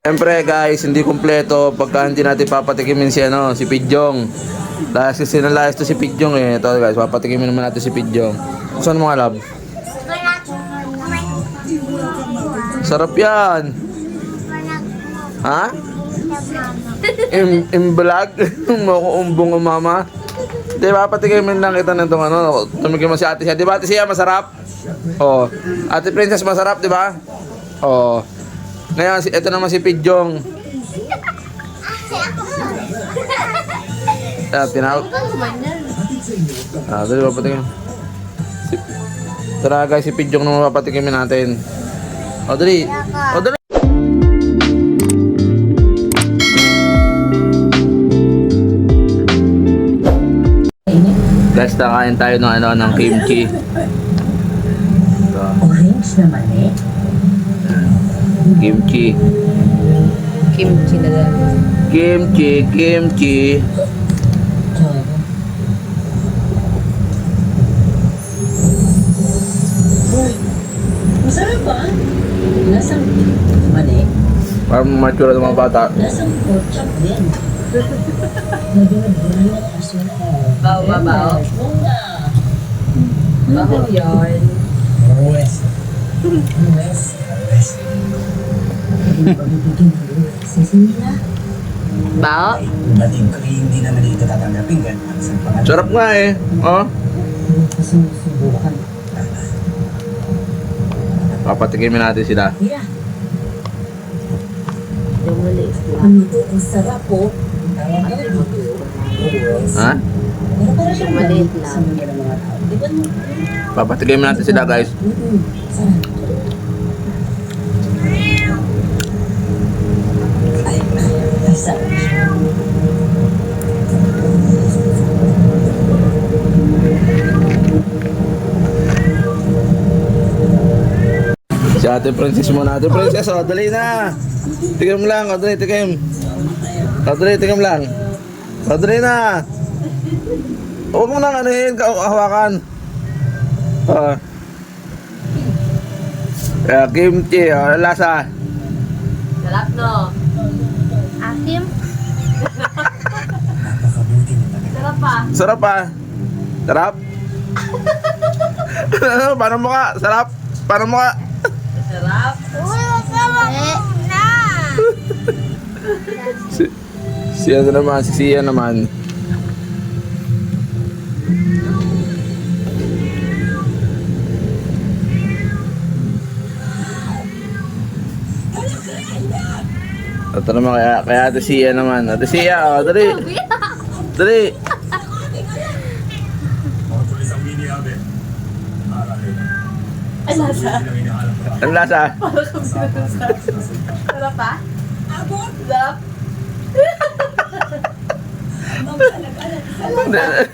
Siyempre guys, hindi kumpleto pagka hindi natin papatikimin si Pidjong. Dahil sinalayas to si Pidjong eh. Ito guys, papatikimin naman natin si Pidjong. Saan mga lab? Sarap yan. Ha? Imbalag? Mauumbong ang mama? Di ba, patikimin lang kita nitong ano. Tumigil mo si Ate Sia. Di ba Ate Sia, masarap? Oh. Ate Princess, masarap, di ba? Oh. Ngayon, ito naman si Pidjong. Tinawag. Dali ba patikim? Tara guys, si Pidjong naman papatikimin natin. O, dali. O, dali. Guys, nakain tayo ng kimchi. Orange naman eh. Kimchi. Kimchi na lang. Kimchi. Masarap ba? Lasang mali. Parang mature ng mga bata. Lasang pork chop din. Nagulad-gulad at aswang. Baw. Baho yun. West. Hindi ba bibigyan ng lugar? Sisimila. Bao? Bating ko hindi naman dito tatanggapin ganun sa pangalan. Sarap nga eh. Oh. Sinusubukan. Papatikimin natin sila. Kuya, Yung maliit lang. ang ito ang sarap po. Tawag ka dito. Ha? Pero para siyang Maliit lang. sa mga tao. Di ba? Papatikimin natin sila guys. Sarap. Ay, sarap. Si Ate Princess muna. Ate Princess, oh, dali na. Tikim lang, oh, dali, tikim. Oh, dali, tikim lang. Oh, dali na. Huwag mo nang anuhin, hawakan. Oh. Kimchi, oh, lasa. Sarap no? Asim? Napakabuti mo talaga. Sarap pa. Sarap pa. Sarap? Paano mo ka? Sarap? Paano mo ka? Sarap. Si ano naman, si Sia naman. Ito naman kaya Ate Sia naman. Ate Sia, oh, dali. Dali. Ay, lasa. Ang lasa. Sarap pa? Sarap.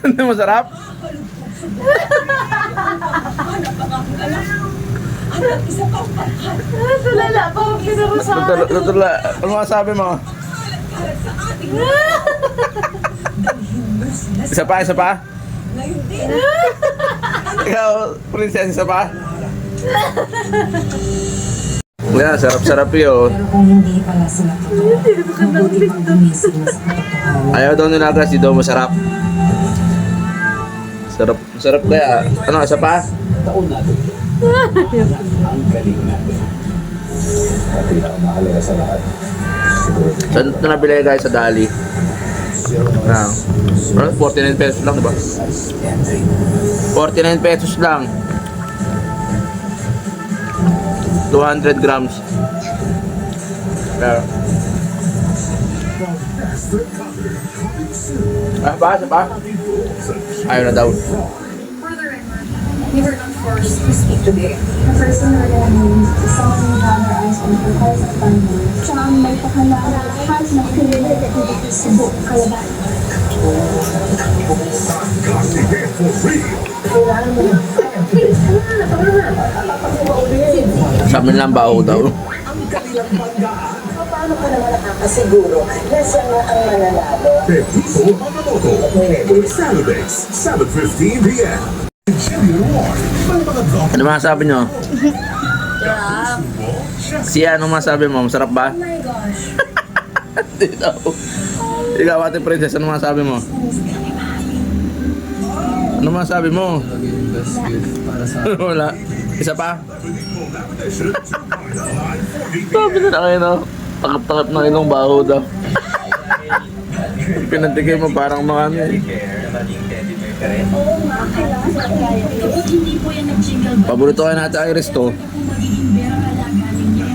Hindi mo sarap? Tulala pa. Pinarusahan. Tutula. Ano masabi mo? Isa pa? Ikaw, princess, isa pa? Yan, sarap-sarap yun. Pero kung hindi pala sila totoo, mabuti pang gumising na sa katotohanan. Ayaw daw nila kasi daw masarap. Sarap kaya. Ano, isa pa? Taon natin. Ang galing natin. At pinakamahalaga sa lahat. Siguro Saan ito nabili guys sa Dali? Ah, 49 pesos lang, diba? 49 pesos lang. 200 grams. Pero, isa pa? Ayaw na daw. We were not forced to speak today. The person who is someone who had their eyes on the cause of family. Siya ang may pakalaan at has na pinili sa buong kalaban. Sa amin lang baho daw. Paano ka naman nakakasiguro na siya nga ang mananalo? Pepito Mamamoto every Saturdays, 7:15 p.m. Jimmy Award. May mga drop Ano masasabi nyo? Sarap. just Siya, ano masabi mo? Masarap ba? Oh my gosh. Hindi daw. Ikaw, Ate Princess, ano masabi mo? Ano masabi mo? Wala. Isa pa? Sabi na kayo, no? Takap-takap ng ilong baho daw. Pinantigay mo parang mga ano eh. Oo nga, kailangan sa kaya. Kapag hindi po yan nag-jingle bell, Paborito kayo natin Iris to. kung magiging berang alaga ninyo.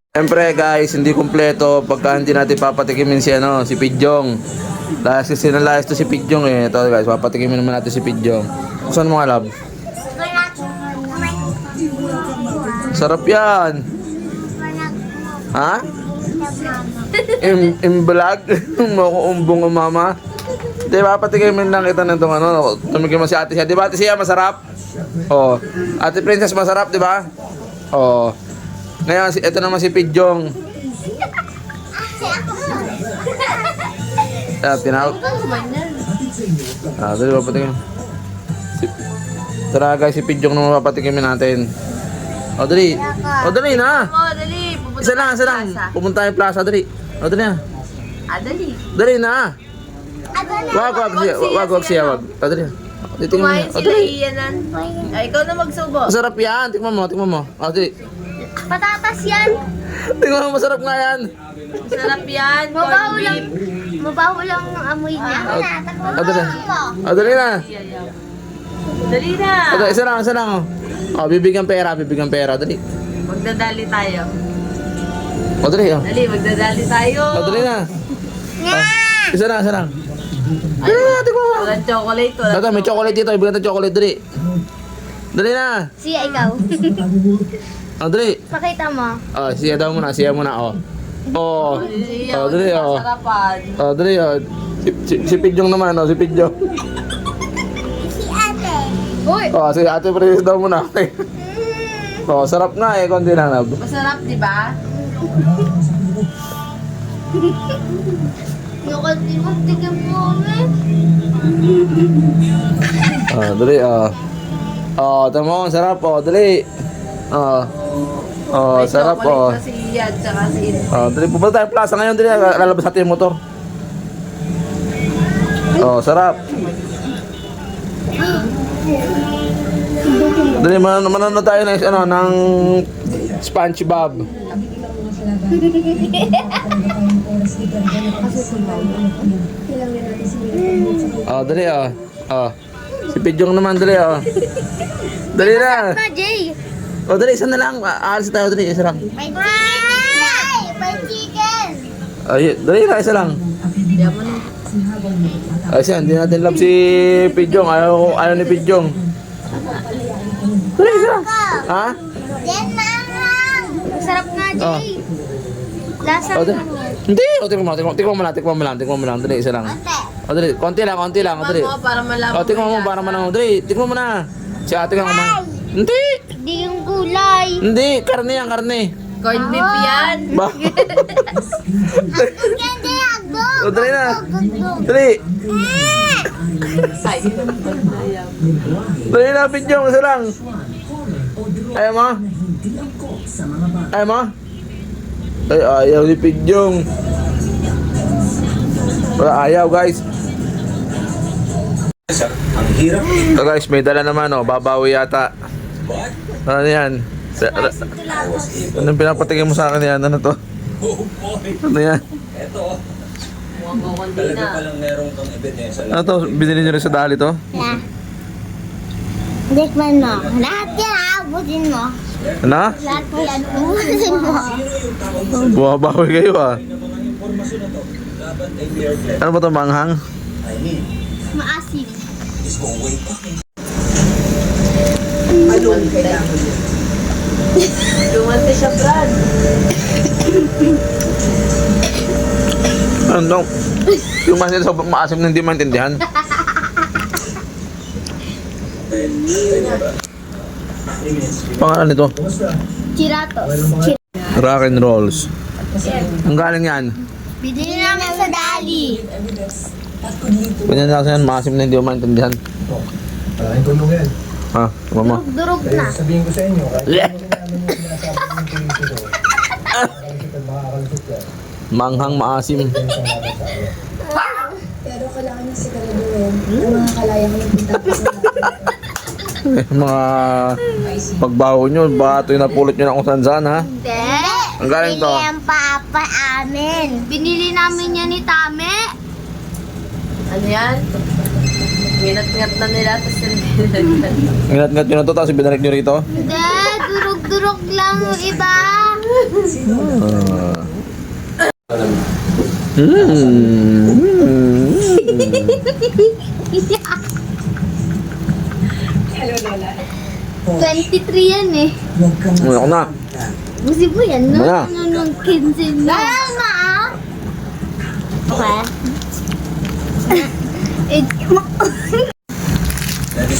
Siyempre guys, hindi kumpleto pagka hindi natin papatikimin si ano, si Pidjong. Dahil sinalayas to si Pidjong eh. Ito guys, papatikimin naman natin si Pidjong. Saan mga lab? Sarap yan. Ha? Imbalag? Moko umbong ang mama? Di ba, patikimin lang kita ng itong ano, tumigil mo si ate siya. Di ba ate siya, masarap? Oo. Ate Princess, masarap, di ba? Oo. Ngayon, ito naman si Pidjong. Tinawag. Dali ba patikim? Tara guys, si Pidjong naman papatikimin natin. O, dali. O, dali na. Oh, dali. Pupunta Isa lang, isa lang. plaza. Pupunta yung plaza, dali. O, dali na. Dali. Dali na. Wag siya, wag. O, dali na. Titingnan mo. Kumain O, sila dali. iyanan. Ay, ikaw na magsubo. Masarap yan. Tingnan mo, tingnan mo. O, dali. Patatas yan. Tingnan mo, masarap nga yan. Sarap yan. Mabaho Corned lang. beef. Mabaho lang ang amoy niya. O, dali. O, dali na. Dali na. O, dali. Isa lang, isa lang. O, bibigyan pera, bibigyan pera. Dali. Magdadali tayo. O, dali. O, Dali, magdadali tayo. o dali na. O, isa lang, isa lang. Dali na, tingnan mo. Walang chocolate. Tata, may chocolate dito. Ibigyan natin chocolate. Dali. Dali na. Siya, ikaw. O, dali. Pakita mo. O, siya daw muna. Siya muna. O. O. O, dali. O. Sarapan. O, dali. O. Si Pidjong naman. O, si Pidjong. Uy! O, si Ate Princess daw muna. O, sarap nga eh. Konti lang na. Masarap, di ba? Yung konti-konti mo eh. O, dali. O. O, tama mo. Sarap. O, dali. O. O, May sarap. O. chocolate kasi yan, tsaka si Dali. Pupunta tayo plaza ngayon. Dali. Lalabas natin yung motor. O, sarap. Dali, manonood tayo ng, ano, ng SpongeBob. Dali, si Pidjong naman, dali, Dali na. Na, Jay! Dali, isa na lang. Aalis tayo, dali, isa lang. May chicken! May chicken! Dali na, isa lang. Diyan mo na. Ay, siya, hindi natin love si Pidjong. Ayaw ni Pidjong. Dali, isa lang. Ha? Then, mangang! Masarap nga, Jay. Lasa O, dali. Hindi. Tikman mo lang. Dali, isa lang. Dali, konti lang. Dali. Tikman mo para malaman Tikman mo yung para lasa. manang. Dali, tikman mo na. Si ate ka kumain. Hindi. Hindi yung gulay. Hindi, karne yan, karne. Corned beef yan. Ba? Hindi, agdo. Dali na. Dali. Ay, ayaw. Dali na, Pidjong, isa lang. Ayaw mo? Ayaw mo? Ay, ayaw ni Pidjong. Wala, ayaw, guys. Ang hirap. So guys, may dala naman, babawi yata. Ano yan? Anong pinapatingin mo sa akin yan? Ano to? Ano yan? Ito, Mukhang kukundi talaga na. palang meron kang ebidensya. Ano to? Binili nyo rin sa dali to? Dekman mo. Lahat yan, aabutin mo. Ano? Lahat yan, aabutin mo. Bumabawi kayo ah. Dapat ay clear clear. Ano ba to, manghang? I mean, Maasim. it's going way back. Lumante siya, Brad. Ano? Yung masin sobrang maasim na hindi maintindihan. Pangalan nito? Chiratos. Rock and Rolls. Ang galing yan. Bidili namin sa Dali. Ganyan lang yan, maasim na hindi mo maintindihan. Malaking tulong yan. Ha, mama. Durog na. Sabihin ko sa inyo, kahit Yeah. namin yung sinasabi ng pinito ko, makakalusot at makakalusot yan. Manghang maasim. Pero kailangan niya siguraduhin ang mga kalayang nagpunta sa Mga pagbaho nyo, bato yung napulot nyo na kung saan ha? Hindi. Ang galing to. Binili ang papa amin. Binili namin yan ni Tame. Ano yan? Nginat-ngat na nila, tapos nilagyan. Nginat-ngat nyo na to, tapos ibinarik nyo rito. Hindi, durog-durog lang yung iba. Hello, Lola. 23 yan eh. Huwag kang Ako na. Busi mo yan, no? Wala. Ano nung 15 na? Wala. Okay.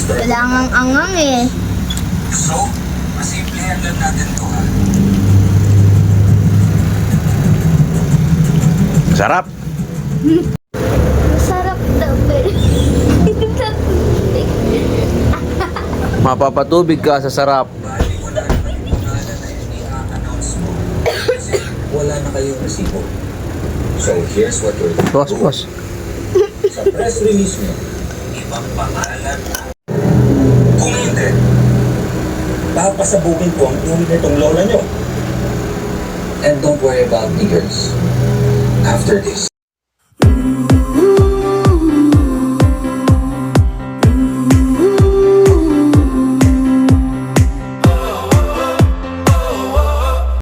Wala ngang angang eh. So, masimplihan lang natin to ha. Sarap. Masarap daw eh. Mapapatubig ka sa sarap. Bali, wala na kayong pangalan na i-announce mo. Kasi wala na kayong resibo. So, here's what we're doing. Boss. Sa press release nyo, ibang pangalan. Kung hindi, papasabukin ko ang inyong nitong lola nyo. And don't worry about me, girls. After this,